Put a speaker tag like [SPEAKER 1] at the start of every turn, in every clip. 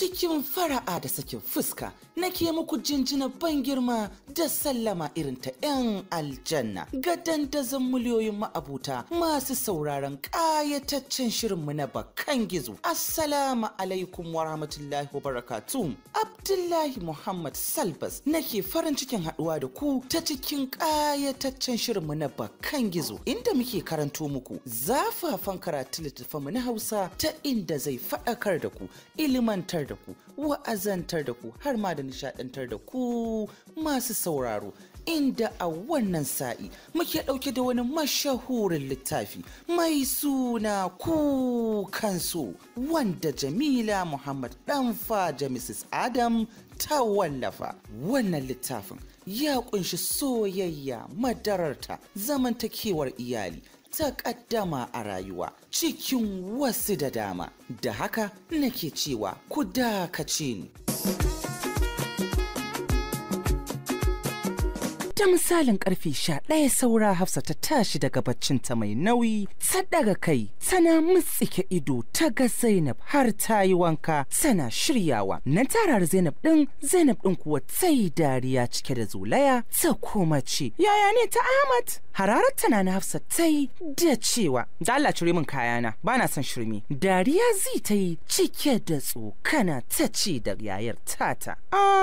[SPEAKER 1] cikin fara'a da sakin fuska nake muku jinjina ban girma da sallama irin ta 'yan aljanna ga dandazon miliyoyin ma'abuta masu sauraron ƙayataccen shirinmu na bakan gizo. Assalamu alaikum wa rahmatullahi wa barakatuh. Abdullahi Muhammad Salbas nake farin cikin haɗuwa da ku ta cikin ƙayataccen shirinmu na bakan gizo inda muke karanto muku zafafan karatu littattafanmu na Hausa ta inda zai faɗakar da ku, ilimantar da ku, wa'azantar da ku har ma da nishaɗantar da ku masu sauraro. Inda a wannan sa'i muke ɗauke da wani mashahurin littafi mai suna kukansu wanda Jamila Muhammad Ɗanfaja Mrs. Adam ta wallafa. Wannan littafin ya kunshi soyayya, madararta, zamantakewar iyali, takaddama a rayuwa cikin wasu da dama. Da haka nake cewa ku dakace ni. Da misalin karfe 11 saura Hafsa ta tashi daga baccinta mai nauyi, ta daga kai, tana mutsike ido ta ga Zainab har ta yi wanka, tana shiryawa. Nan tarar Zainab din kuwa sai dariya cike da zolaya ta koma ce, "Yaya ne ta Ahmad?" Hararar tana na Hafsa ta yi da cewa, "Da Allah cire min kayana, bana son shirme." Dariya zai ta yi cike da tsokana ta ce da yayar tata,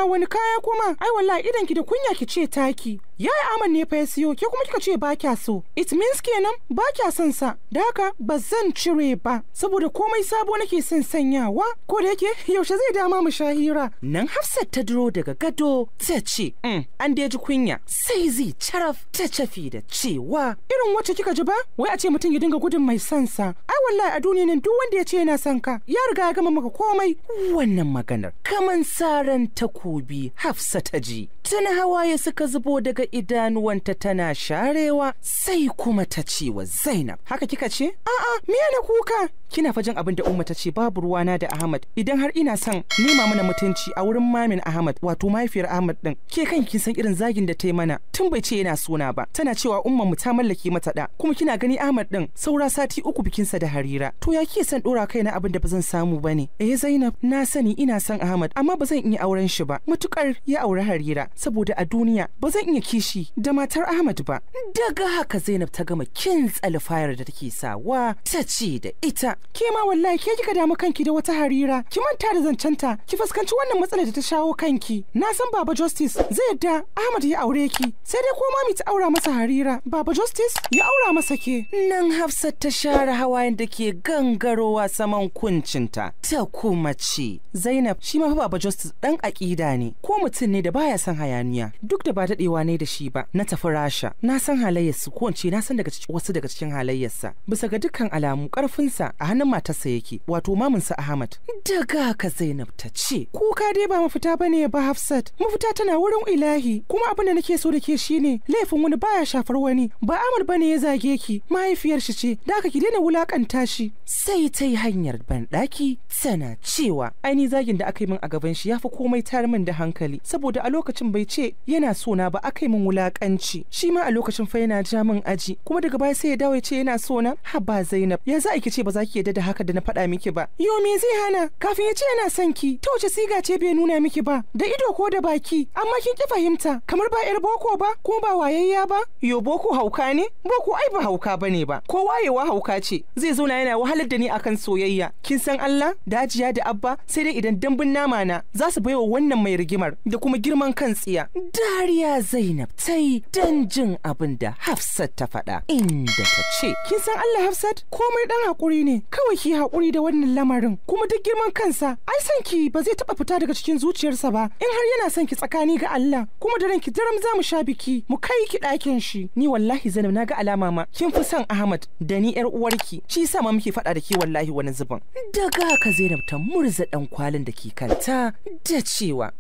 [SPEAKER 1] wani kaya kuma? Ai wallahi idan ki da kunya ki ce taki. Yaya Ahmad ne fa ya siyo, ke kuma kika ce ba kya so. It means kenan ba kya son sa. Da haka ba zan cire ba saboda komai sabo nake son sanyawa. Ko da yake yaushe zai dama mu shahira. Nan Hafsat ta duro daga gado ta ce, an da ji kunya." Sai zai caraf ta cafi da cewa, "Irin wacce kika ji ba? Wai a ce mutum ya dinga gudun mai son sa. Ai wallahi a duniya nan duk wanda ya ce yana son ka ya riga ya gama maka komai." Wannan maganar kaman saran takobi Hafsa ta ji. Tana hawaye suka zubo daga idanuwanta tana sharewa, sai kuma ta ce wa Zainab, "Haka kika ce?" "A'a, me na kuka? Kina fajin abin da Umma ta ce babu ruwana da Ahmad idan har ina son nema mana mutunci a wurin mamin Ahmad wato mahaifiyar Ahmad din. Ke kan kin san irin zagin da ta yi mana tun bai ce yana sona ba. Tana cewa Umman mu ta mallake mata da, kuma kina gani Ahmad din saura sati 3 bikinsa da Harira. To ya ke san dora kaina abin da ba zan samu bane?" Zainab, na sani ina son Ahmad amma ba zan iya auren shi ba mutukar ya aure Harira saboda a duniya ba zan iya kishi da matar Ahmad ba. Daga haka Zainab ta gama kintsala fayar da take sawa ta ce da ita, "Ke ma wallahi ke kika damu kanki da wata Harira, ki manta da zancenta, ki fuskanci wannan matsalar da ta shawo kanki. Na san Baba Justice zai yadda Ahmad ya aure ki, sai dai ko mami ta aura masa Harira, Baba Justice ya aura masa ke." Nan Hafsat ta share hawayen da ke gangarowa saman kuncinta ta kuma ce, "Zainab, shi ma Baba Justice dan akida ne, ko mutum ne da baya son hayaniya. Duk da ba dadewa ne da shi ba, na tafi Rasha, na san halayyarsa, ko in ce na san wasu daga cikin halayyarsa. Bisa ga dukkan alamu karfinsa a hannun matarsa yake, wato maminsa Ahmad." Daga haka Zainab ta ce, "Kuka dai ba mafita bane ba Hafsat, mafita tana wurin ilahi, kuma abin da nake so da ke shine laifin wani baya shafar wani. Ba Ahmad bane ya zage ki, mahaifiyar shi ce, da haka ki daina wulakanta shi." Sai ta yi hanyar banɗaki tana cewa, "Aini zagin da aka yi min a gaban shi yafi komai tar min da hankali, saboda a lokacin bai ce yana so na ba, aka yi min wulakanci. Shi ma a lokacin fa yana ja min aji, kuma daga baya sai ya dawo ya ce yana so na. Haba Zainab, ya za ki ce ba za ki yarda da haka da na faɗa miki ba? Yo me zai hana? Kafin ya ce yana son ki, ta wace siga ce bai nuna miki ba? Da ido ko da baki? Amma kin ki fahimta, kamar ba yar boko ba, kuma ba wayayya ba? Yo boko hauka ne? Boko ai ba hauka bane ba, ko wayewa hauka ce. Zai zauna yana wahalar da ni akan soyayya. Kin san Allah, Dajiya da Abba, sai dai idan dambun nama na za su baiwa wannan mai rigimar da kuma girman kan tsiya." Dariya Zainab ta yi dan jin abin da Hafsat ta faɗa, inda ta ce, "Kin san Allah Hafsat, komai dan hakuri ne, kawai ki hakuri da wannan lamarin, kuma duk girman kansa ai san ki ba zai taba fita daga cikin zuciyarsa ba. In har yana son ki tsakani ga Allah, kuma da ranki daram za mu sha biki mu kai ki ɗakin shi. Ni wallahi Zainab na ga alama ma kin fi son Ahmad da ni yar uwarki, shi yasa ma muke faɗa da ke wallahi wani zuban." Daga haka Zainab ta murza dan kwalin da ke kanta da cewa,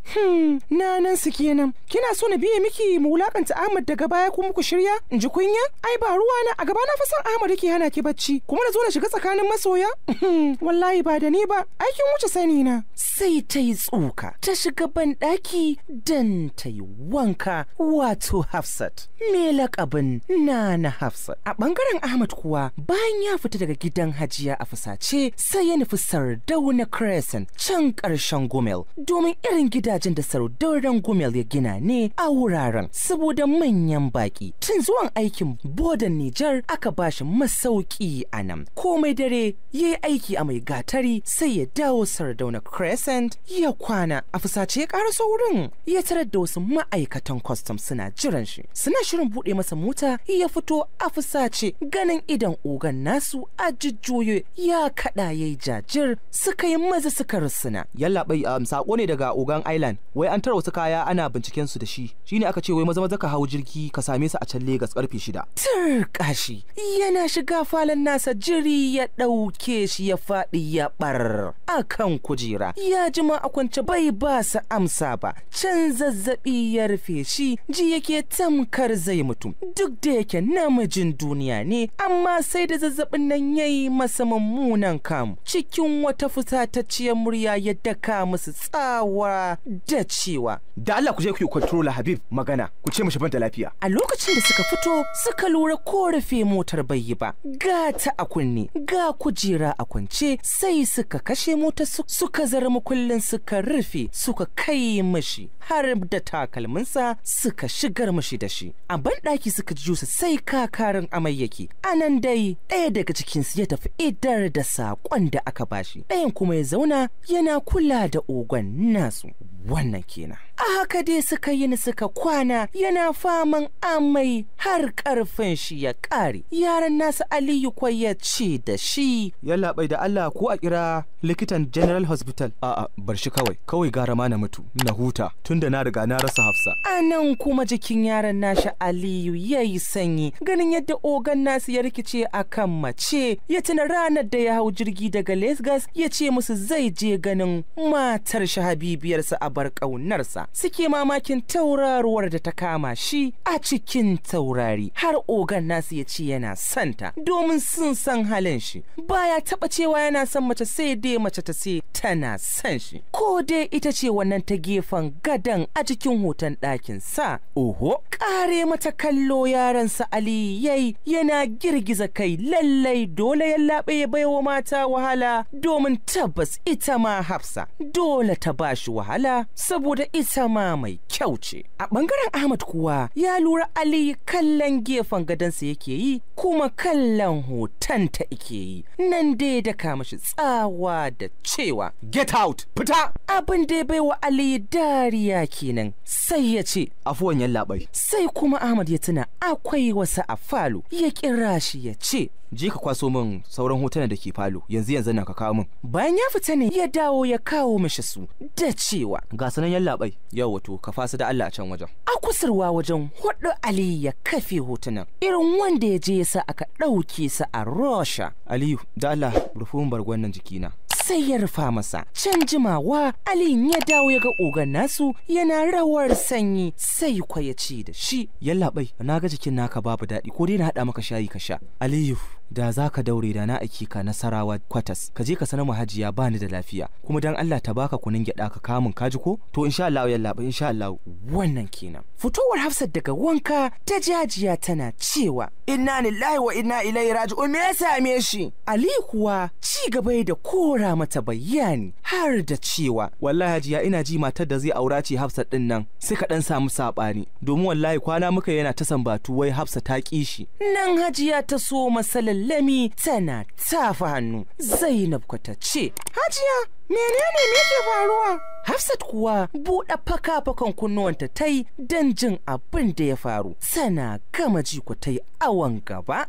[SPEAKER 1] nanan su kenan, kina so na biye miki mu wulakanta Ahmad daga baya kuma ku shirya in ji kunya? Ai ba ruwa na, a gaba na fa san Ahmad yake hana ki bacci, kuma na zo na shiga tsakanin masoya masoya? Wallahi ba da ni ba, aikin wuce sani na. Sai ta yi tsuka, ta shiga banɗaki dan ta yi wanka, wato Hafsat, me laƙabin Nana Hafsat. A ɓangaren Ahmad kuwa bayan ya fita daga gidan Hajiya a fusace sai ya nufi Sardauna Crescent can ƙarshen Gumel, domin irin gidajen da Sardaunan Gumel ya gina ne a wuraren saboda manyan baƙi. Tun zuwan aikin bodan Nijar aka bashi masauki a nan. Komai dare ya yi aiki a mai gatari sai ya dawo Sardauna Crescent ya kwana. A fusace ya ƙaraso wurin ya tarar da wasu ma'aikatan kwastam suna jiran shi. Suna shirin buɗe masa mota ya fito a fusace, ganin idan ogan nasu a jujjuye ya kaɗa ya yi jajir, suka yi maza suka rusuna.
[SPEAKER 2] Yallaɓai sako ne daga Ogan Island, wai an tara wasu kaya ana binciken su da shi, shine aka ce wai maza ka hau jirgi ka same su a can Legas karfe 6.
[SPEAKER 1] Turkashi yana shiga falon nasa jiri ya ɗauke shi ya faɗi ya ɓar a kan kujera. Ya jima a kwance bai ba su amsa ba, can zazzaɓi ya rufe shi, ji yake tamkar zai mutu. Duk da yake namijin duniya ne, amma sai da zazzabin nan ya yi masa mummunan kam. Cikin wata fusatacciyar murya ya daka musu tsawa da cewa,
[SPEAKER 2] da Allah ku je ku yi control Habib magana, ku ce mishi ban da lafiya.
[SPEAKER 1] A lokacin da suka fito suka lura korafe motar bai yi ba, ga ta a kunne ga kujera a kwance, sai suka kashe motar suka zara mukullin suka rufe suka kai mashi har da takalminsa suka shigar mashi da shi. A banɗaki suka jusa sai kakarin amai yake. Anan dai ɗaya daga cikinsu ya tafi idar da saƙon da aka bashi, ɗayan kuma ya zauna yana kula da ogon nasu. Wannan kenan. A haka dai suka yi ni suka kwana, yana faman amai har ƙarfin shi ya ƙare. Yaran nasu Aliyu kwai ya ce da shi,
[SPEAKER 2] Yallaɓai da Allah ko a kira likitan General Hospital. A'a bar shi kawai gara ma na mutu na huta tunda na riga na rasa Hafsa.
[SPEAKER 1] A nan kuma jikin yaran nashi Aliyu ya yi sanyi, ganin yadda ogan nasu ya rikice a kan mace. Ya tuna ranar da ya hau jirgi daga Lagos ya ce musu zai je ganin matar shi habibiyarsa a bar ƙaunarsa. Suke mamakin tauraruwar da ta kama shi a cikin taurari, har ogan nasu ya ce yana santa domin sun san halin shi. Baya taɓa cewa yana son mace sai dai mace ta ce tana son shi, ko dai ita ce wannan ta gefen gadan a cikin hoton ɗakin sa. Oho, ƙare mata kallo yaransa Ali yayi yana girgiza kai. Lallai dole Yallaɓai ya baiwa mata wahala, domin tabbas ita ma Hafsa dole ta bashi wahala saboda ita ma mai kyau ce. A ɓangaren Ahmad kuwa ya lura Ali kallon gefen gadansa yake yi, kuma kallon hotonta ike yi. Nan dai da mashi tsawa da cewa,
[SPEAKER 2] get out, fita!
[SPEAKER 1] Abin da ya baiwa Ali dariya kenan, sai ya ce,
[SPEAKER 2] afuwan Yallaɓai.
[SPEAKER 1] Sai kuma Ahmad ya tuna akwai wasu a falo, ya kira shi ya ce,
[SPEAKER 2] je ka kwaso min sauran hotunan da ke falo, yanzu nan ka kawo min.
[SPEAKER 1] Bayan ya fita ne ya dawo ya kawo mishi su da cewa,
[SPEAKER 2] ga sanan Yallaɓai, yau wato ka fasa da Allah a can wajen.
[SPEAKER 1] A kusurwa wajen hudu Ali ya kafe hotunan irin wanda ya je yasa aka ɗauke sa a Russia.
[SPEAKER 2] Aliyu da Allah rufin bargon nan jikina.
[SPEAKER 1] Sai ya rufa masa. Can jimawa Ali ya dawo ya ga ogan nasu yana rawar sanyi, sai ya ce da shi,
[SPEAKER 2] Yallaɓai na ga jikin naka babu daɗi, ko dai na haɗa maka shayi ka sha. Aliyu da za ka daure da na aiki ka Nasarawa kwatas, ka je ka sanar mu Hajiya bani da lafiya, kuma dan Allah ta baka kunun gyaɗa ka kamun kaji ko? To insha Allah Yallaɓai, insha Allah.
[SPEAKER 1] Wannan kenan. Fitowar Hafsat daga wanka ta jajiya tana cewa, inna lillahi wa inna ilaihi raji'un, me ya same shi? Ali kuwa ci gaba da kora mata bayani har da cewa,
[SPEAKER 2] wallahi Hajiya ina ji matar da zai aura ce Hafsat din nan, suka dan samu sabani, domin wallahi kwana muka yana ta sambatu wai Hafsa ta ki shi.
[SPEAKER 1] Nan Hajiya ta so masallami tana tafa hannu. Zainab ko ta ce, Hajiya menene me ke faruwa? Hafsat kuwa buɗe faka-fakan kunnuwanta ta yi don jin abin da ya faru. Sana gama ji ko ta yi awon gaba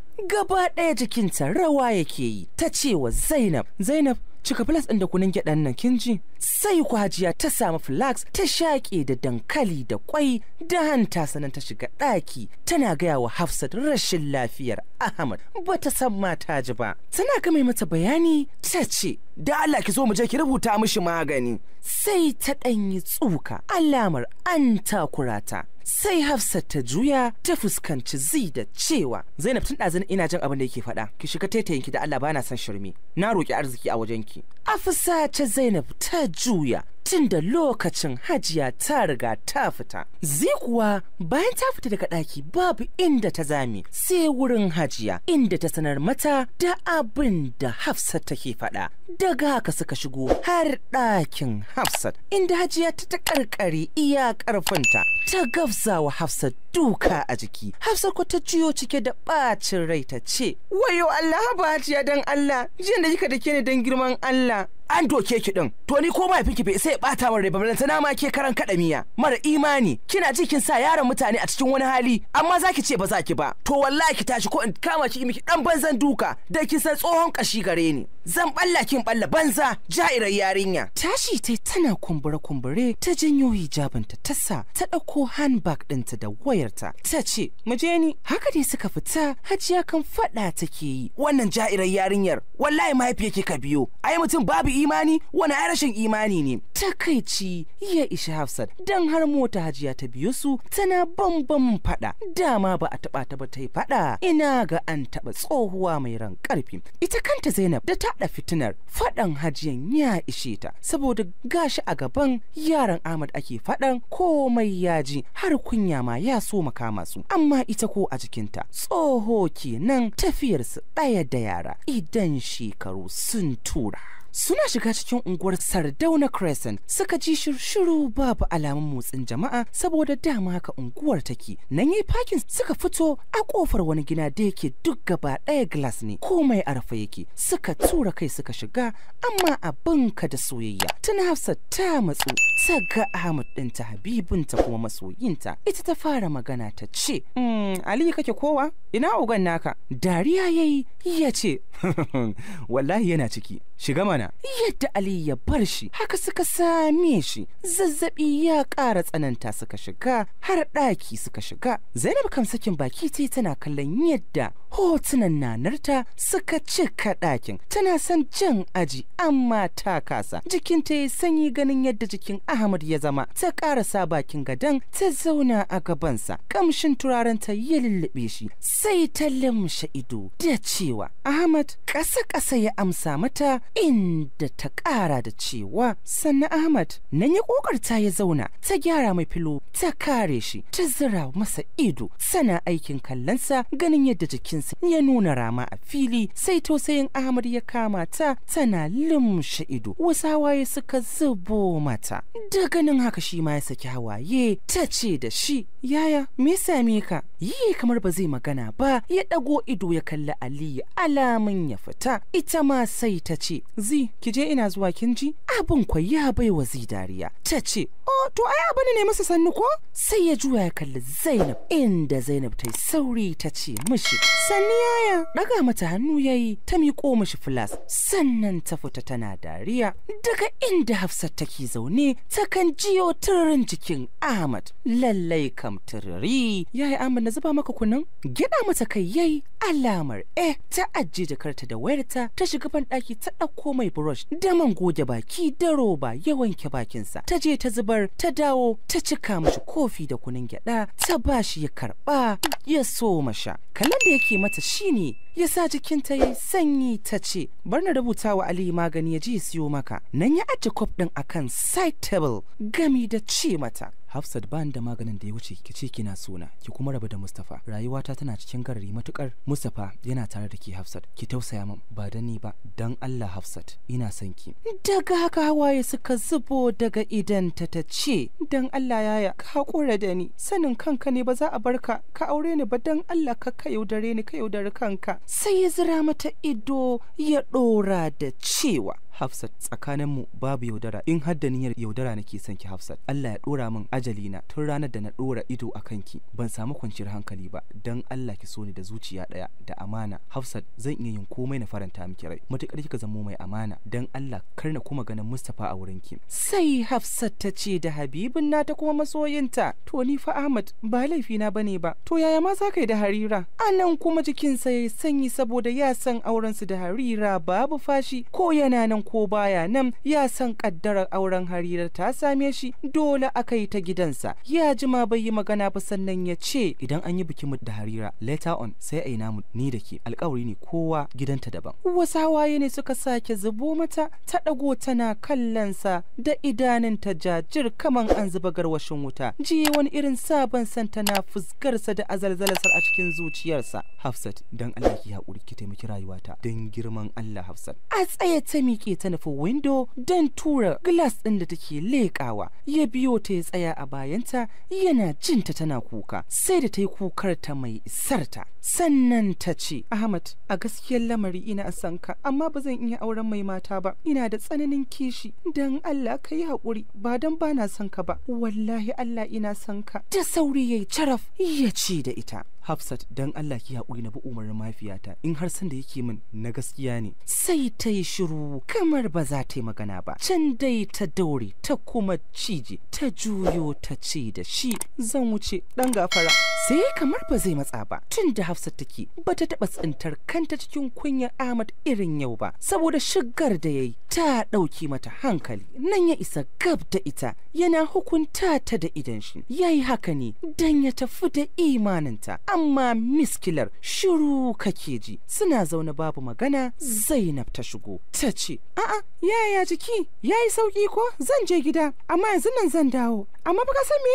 [SPEAKER 1] ɗaya jikinta rawa yake yi. Ta ce wa Zainab, cika flax ɗin da kunun gyaɗan nan kin ji? Sai Hajiya ta samu flax ta shaƙe da dankali da kwai da hanta, sanan ta shiga ɗaki tana gaya wa Hafsat rashin lafiyar Ahmad. Bata san mata ji ba. Tana gama mata bayani ta ce, da Allah ki zo mu je ki rubuta mishi magani. Sai ta ɗanyi tsuka alamar an takura ta. sai Hafsat ta juya ta fuskanci Zi da cewa, Zainab tun ɗazun ina jin abin da yake faɗa, ki shiga taitayinki da Allah bana son shirme, na roƙi arziki a wajenki. A fusace Zainab ta juya tun da lokacin Hajiya ta riga ta fita. Zi kuwa bayan ta fita daga ɗaki babu inda ta zame sai wurin Hajiya inda ta sanar mata da abin da Hafsat take faɗa. Daga haka suka shigo har ɗakin Hafsat inda Hajiya ta ƙarƙare iya ƙarfinta ta gafzawa Hafsat duka a jiki. Hafsat ko ta jiyo cike da ɓacin rai ta ce, wayo Allah ba Hajiya dan Allah, jiyan da kika dake ni dan girman Allah. An doke ki din, to ni ko mahaifinki bai sai ya bata min rai ba, balantana ma ke karan kada miya mara imani. Kina ji kin sa yaron mutane a cikin wani hali, amma zaki ce ba za ki ba. To wallahi ki tashi ko in kama ki miki dan banzan duka da kin san tsohon kashi gare ni. Zan balla kin balla banza jairar yarinya. Tashi tai tana kumbure ta janyo hijabinta ta sa ta dauko handbag ɗinta da wayarta ta ce mu je ni. Haka dai suka fita. Hajiya kan fada take yi, wannan jairar yarinyar wallahi mahaifiyarki ka biyo. Ai mutum babu imani, wani ai rashin imani ne. Takaici ya ishi Hafsat dan har mota Hajiya ta biyo su tana bambam fada. Dama ba a taba ta ba ta yi fada, ina ga an taba tsohuwa mai ran karfi. Ita kanta Zainab da ta da fitinar fadan Hajiyan ya ishe ta, saboda gashi a gaban yaran Ahmad ake fadan, komai ya ji har kunya ma ya so makama su. Amma ita ko a jikinta tsoho kenan, tafiyarsu ɗaya da yara idan shekaru sun tura. Suna shiga cikin unguwar Sardauna Crescent suka ji shiru babu alamun motsin jama'a, saboda dama haka unguwar take. Nan yayi parking suka fito a kofar wani gida da yake duk gaba ɗaya glass ne, komai a rufe yake. Suka tura kai suka shiga, amma abin ka da soyayya. Tana Hafsat ta matsu ta ga Ahmad ɗinta Habibinta kuma masoyinta. Ita ta fara magana ta ce, Ali kake kowa? Ina ugan naka? Dariya yayi ya ce, wallahi yana ciki, shiga mana. Yadda Ali ya bar shi haka suka same shi, zazzabi ya ƙara tsananta. Suka shiga har ɗaki suka shiga. Zainab kam sakin baki tai tana kallon yadda hotunan nanarta suka cika ɗakin. Tana son jan aji amma ta kasa. Jikinta ya sanyi ganin yadda jikin Ahmad ya zama. Ta ƙarasa bakin gadon ta zauna a gabansa. Kamshin turarenta ya lullube shi, sai ta lamshe ido da cewa Ahmad. Ƙasa-ƙasa ya amsa mata inda ta ƙara da cewa sannan Ahmad. Nan ya ƙoƙarta ya zauna, ta gyara mai filo ta kare shi, ta zira masa ido. Sana aikin kallonsa ganin yadda jikinsa ya nuna rama a fili, sai tausayin Ahmad ya kama ta. Tana limshe ido, wasu hawaye suka zubo mata. Da ganin haka shi ma ya saki hawaye. Ta ce da shi, yaya me ya same ka? Yi kamar ba zai magana ba, ya ɗago ido ya kalli Aliyu alamun ya fita. Ita ma sai ta ce, Zi ki je ina zuwa kin ji? Abin kwa ya bai wa Zi dariya. Ta ce, oh to ai abin ne masa sannu ko? Sai ya juya ya kalli Zainab, inda Zainab ta yi sauri ta ce mishi, sanni yaya. Daga mata hannu yayi, ta miƙo mishi filas, sannan ta fita tana dariya. Daga inda Hafsat take zaune ta kan jiyo tururin jikin Ahmad. Lallai kam tururi. Yaya Ahmad na zuba maka kunun? Gida mata kai yayi alamar ta ajiye jakarta da wayarta ta shiga ban ɗaki ta ɗauko mai brush da man goge baki da roba ya wanke bakinsa. Ta je ta zubar, ta dawo ta cika mashi kofi da kunun gyaɗa ta bashi ya karɓa ya so masha. Kallon da yake mata shine ya sa jikinta ya sanyi. Ta ce, bar na rubuta wa Aliyu magani ya ji ya siyo maka. Nan ya ajiye kwaf ɗin akan side table gami da ce mata, Hafsat ban da maganin da ya wuce ki ce kina sona, ki kuma rabu da Mustapha. Rayuwata tana cikin garari matukar. Mustapha yana tare da ki Hafsat. Ki tausaya min, ba da ni ba, dan Allah Hafsat, ina son ki. Daga haka hawaye suka zubo daga idanta. Ta ce, dan Allah yaya ka hakura da ni, sanin kanka ne ba za a barka ka aure ni ba, dan Allah ka yaudare ni, ka yaudari kanka. Sai ya zira mata ido ya ɗora da cewa, Hafsat tsakaninmu babu yaudara, in har da niyyar yaudara nake son ki Hafsat. Allah ya dora min ajalina tun ranar da na dora ido a kanki ban samu kwanciyar hankali ba. Dan Allah ki so ni da zuciya daya da amana. Hafsat zan iya yin komai na faranta miki rai matukar kika zamo mai amana. Dan Allah kar na kuma ganin Mustapha a wurin ki. Sai Hafsat ta ce da Habibin nata kuma masoyinta, to ni fa Ahmad ba laifi na bane ba, to yaya ma za ka yi da Harira? Anan kuma jikinsa ya sanyi saboda ya san auren su da Harira babu fashi, ko yana nan ko baya nan ya san kaddarar auren Harira ta same shi, dole aka yi ta gidansa. Ya jima bai yi magana ba sannan ya ce
[SPEAKER 2] idan an yi bikin mu da Harira later on sai a yi namu ni da ke, alƙawari ne kowa gidanta daban.
[SPEAKER 1] Wasu hawaye ne suka sake zubo mata, ta ɗago tana kallonsa da idanunta jajir kaman an zuba garwashin wuta. Jiye wani irin sabon san tana fuskarsa da azalzalasar a cikin zuciyarsa.
[SPEAKER 2] Hafsat dan Allah ki haƙuri ki taimaki rayuwata dan girman Allah Hafsat.
[SPEAKER 1] A tsaye ta miƙe ta nufi window don tura glass ɗin da take leƙawa. Ya biyo ta ya tsaya a bayanta yana jinta tana kuka, sai da ta yi kukar ta mai isarta. Sannan ta ce, Ahmad, a gaskiyar lamari ina son ka, amma ba zan iya auren mai mata ba. Ina da tsananin kishi, don Allah ka yi haƙuri, ba don ba na son ka ba. Wallahi Allah ina son ka. Da sauri ya yi caraf ya ce da ita,
[SPEAKER 2] Hafsat dan Allah ki haƙuri na bi umarnin mahaifiyata, in har san da yake min na gaskiya ne.
[SPEAKER 1] Sai ta yi shiru kamar ba za ta yi magana ba. Can dai ta daure ta kuma cije, ta juyo ta ce da shi, zan wuce dan gafara. Sai kamar ba zai matsa ba, tun da Hafsat take bata taɓa tsintar kanta cikin kunyar Ahmad irin yau ba, saboda shigar da yayi ta ɗauki mata hankali. Nan ya isa gab da ita yana hukunta ta da idan shi. Yayi haka ne dan ya tafi da imaninta, amma miskilar shiru kake ji. Suna zaune babu magana, Zainab ta shigo ta ce, a'a yaya jiki yayi sauki ko? Zan je gida amma yanzu nan zan dawo. Amma baka san me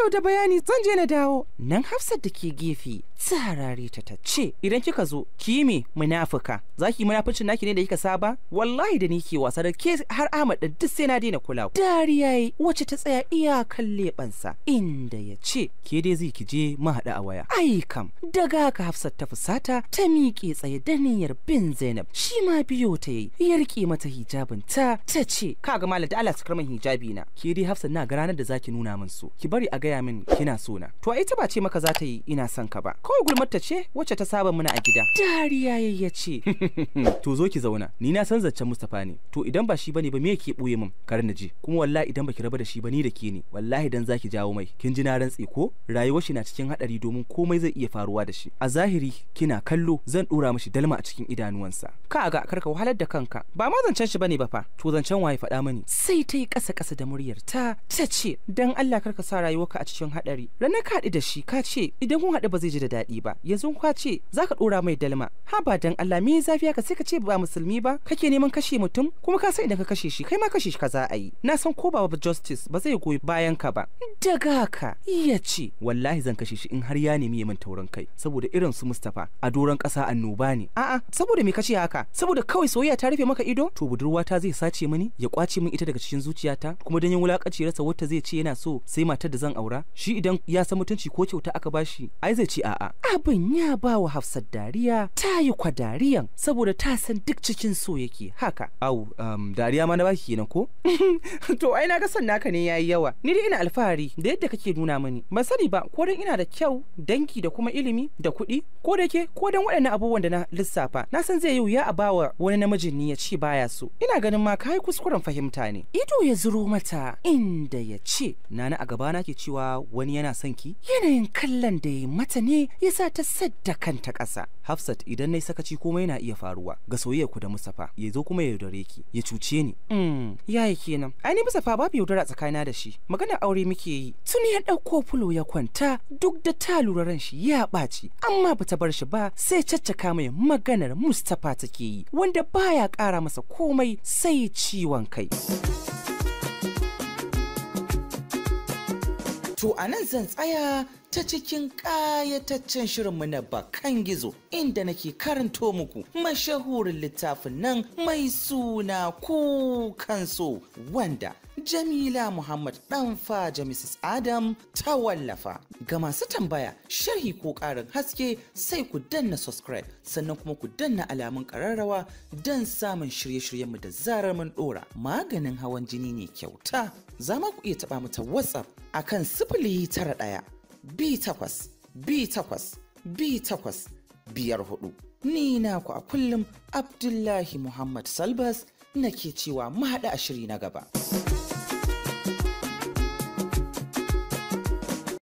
[SPEAKER 1] yau da bayani zan je na dawo. Nan Hafsat da ke gefe tsarare ta ce, idan kika zo ki me munafuka, zaki munafucin naki ne da kika saba? Wallahi da ni ke wasa da ke har Ahmad din duk sai na daina kula. Dariya yi wacce ta tsaya iyakan leɓensa, inda ya ce,
[SPEAKER 2] ke dai zai ki je mu haɗu a waya.
[SPEAKER 1] Ai kam, daga haka Hafsat ta fusata ta miƙe tsaye da niyyar bin Zainab. Shi ma biyo ta yi ya riƙe mata hijabin ta ce, kaga malam da Allah sakar min hijabi na.
[SPEAKER 2] Ke dai Hafsat na ga ranar da zaki nuna min so, ki bari a gaya min kina so na.
[SPEAKER 1] To ita ba ce maka za ta yi ina son ka ba, kawai gulmarta ce wacce ta saba muna a gida. Dariya ya ce,
[SPEAKER 2] to zo ki zauna, ni na san zancen Mustapha ne, to idan ba shi bane ba me yake ɓoye min kar na je, kuma wallahi idan baki raba da shi ba ni da ke ne, wallahi dan zaki jawo mai. Kin ji na rantse ko? Rayuwar shi na cikin hadari domin komai zai iya faruwa da shi. A zahiri kina kallo zan dora mishi dalma a cikin idanuwansa.
[SPEAKER 1] Kaga karka wahalar da kanka, ba ma zancen shi bane ba fa.
[SPEAKER 2] To zancen waye faɗa mani?
[SPEAKER 1] Sai ta yi ƙasa da muryar ta ce, dan Allah karka sa rayuwarka a cikin hadari. Ranar ka haɗu da shi ka ce idan kun haɗu ba zai ji da daɗi ba, yanzu ka ce zaka dora mai dalma. Ha ba dan Allah me zafi ka sai ka ce ba musulmi ba, kake neman kashe mutum, kuma ka san idan ka kashe shi kai ma kashe shi ka za a yi. Na san ko ba justice ba zai goyi bayan ka ba. Daga haka ya ce,
[SPEAKER 2] wallahi zan kashe shi in har ya nemi ya min taurin kai, saboda irin su Mustapha a doron ƙasa annoba ne.
[SPEAKER 1] A'a, saboda me kace haka? Saboda kawai soyayya ta rufe maka ido?
[SPEAKER 2] To budurwata zai sace mini, ya kwace min ita daga cikin zuciyata, kuma dan yin wulakanci rasa wata zai ce yana so sai matar da zan aura? Shi idan ya san mutunci ko kyauta aka bashi, ai zai ce a'a.
[SPEAKER 1] Abin ya ba wa Hafsat dariya, ta yi kwadariyan saboda ta san duk cikin so yake haka.
[SPEAKER 2] Au, dariya ma na baki kenan ko?
[SPEAKER 1] To ai na ga son naka ne yayi yawa. Ni dai ina alfahari da yadda kake nuna mini. Ban sani ba ko dan ina da kyau, danki da kuma ilimi da kuɗi, ko da ke ko dan waɗannan abubuwan da na lissafa. Na san zai yi wuya a bawa wani namijin ni ya ci baya so. Ina ganin ma kai kuskuren fahimta ne. Ido ya zuro mata inda ya ce,
[SPEAKER 2] Nana a gaba na ke cewa wani yana son ki?
[SPEAKER 1] Yanayin kallon da ya mata ne ya sa ta sadda kanta ƙasa.
[SPEAKER 2] Hafsat, idan nayi sakaci komai na iya faruwa ga soyayyar ku da Mustapha, ya zo kuma ya yaudare ki, ya cuce ni.
[SPEAKER 1] Yayi kenan. Ai ni Mustapha babu yaudara tsakanina da shi. Maganar aure muke yi. Tuni ya ɗauko fulo ya kwanta, duk da ta lura ran shi ya ɓaci, amma bata bar shi ba, sai caccaka mai maganar Mustapha take yi, wanda baya ƙara masa komai sai ciwon kai. To a nan zan tsaya ta cikin ƙayataccen shirinmu na Bakan Gizo, inda nake karanto muku mashahurin littafin nan mai suna Kukan So, wanda Jamila Muhammad Ɗanfaja Mrs. Adam ta wallafa. Ga masu tambaya, sharhi ko ƙarin haske sai ku danna subscribe, sannan kuma ku danna alamun ƙararrawa don samun shirye-shiryenmu da zarar mun ɗora. Maganin hawan jini ne kyauta. Za ma ku iya taɓa mu ta WhatsApp akan 091 B8 Ni naku a kullum Abdullahi Muhammad Salbas nake cewa mu haɗa a shiri na gaba.